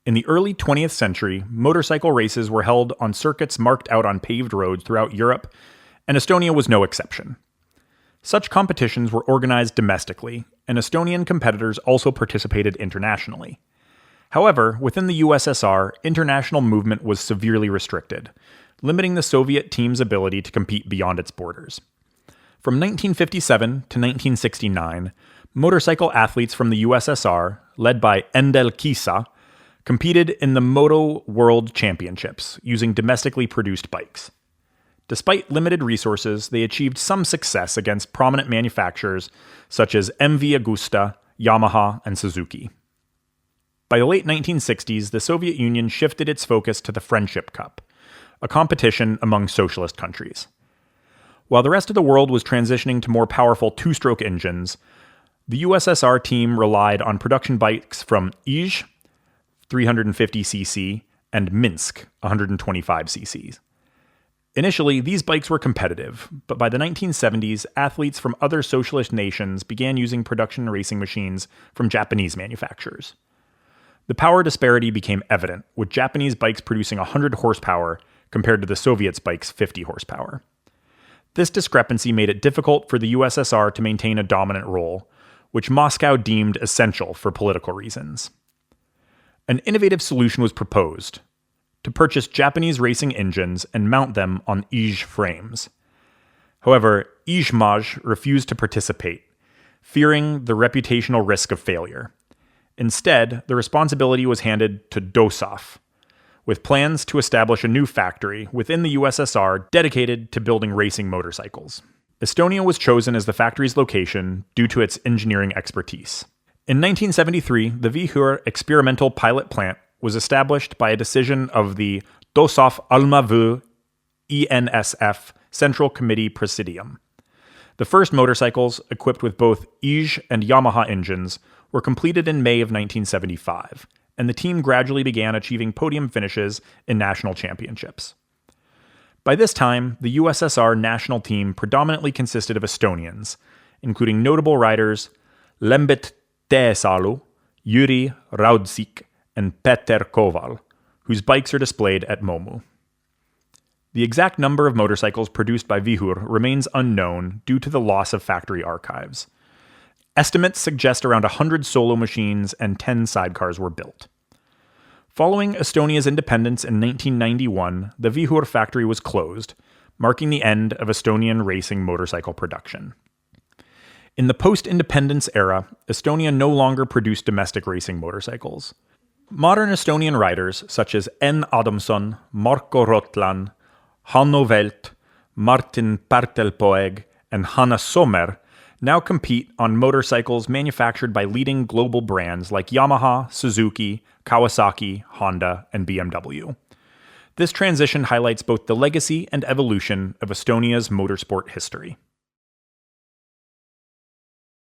In the early 20th century, motorcycle races were held on circuits marked out on paved roads throughout Europe, and Estonia was no exception. Such competitions were organized domestically, and Estonian competitors also participated internationally. However, within the USSR, international movement was severely restricted, limiting the Soviet team's ability to compete beyond its borders. From 1957 to 1969, motorcycle athletes from the USSR, led by Endel Kisa, competed in the Moto World Championships using domestically produced bikes. Despite limited resources, they achieved some success against prominent manufacturers such as MV Agusta, Yamaha, and Suzuki. By the late 1960s, the Soviet Union shifted its focus to the Friendship Cup, a competition among socialist countries. While the rest of the world was transitioning to more powerful two-stroke engines, the USSR team relied on production bikes from Ij, 350cc, and Minsk, 125cc. Initially, these bikes were competitive, but by the 1970s, athletes from other socialist nations began using production racing machines from Japanese manufacturers. The power disparity became evident, with Japanese bikes producing 100 horsepower compared to the Soviets' bikes' 50 horsepower. This discrepancy made it difficult for the USSR to maintain a dominant role, which Moscow deemed essential for political reasons. An innovative solution was proposed: to purchase Japanese racing engines and mount them on Ij frames. However, Ijmaj refused to participate, fearing the reputational risk of failure. Instead, the responsibility was handed to Dosaf, with plans to establish a new factory within the USSR dedicated to building racing motorcycles. Estonia was chosen as the factory's location due to its engineering expertise. In 1973, the Vihur experimental pilot plant was established by a decision of the Dosaf Almavu ENSF Central Committee Presidium. The first motorcycles, equipped with both Ij and Yamaha engines, were completed in May of 1975, and the team gradually began achieving podium finishes in national championships. By this time, the USSR national team predominantly consisted of Estonians, including notable riders Lembit Teesalu, Yuri Raudsik, and Peter Koval, whose bikes are displayed at MOMU. The exact number of motorcycles produced by Vihur remains unknown due to the loss of factory archives. Estimates suggest around 100 solo machines and 10 sidecars were built. Following Estonia's independence in 1991, the Vihur factory was closed, marking the end of Estonian racing motorcycle production. In the post-independence era, Estonia no longer produced domestic racing motorcycles. Modern Estonian riders such as Enn Adamson, Marko Rotlan, Hanno Velt, Martin Partelpoeg, and Hanna Sommer now compete on motorcycles manufactured by leading global brands like Yamaha, Suzuki, Kawasaki, Honda, and BMW. This transition highlights both the legacy and evolution of Estonia's motorsport history.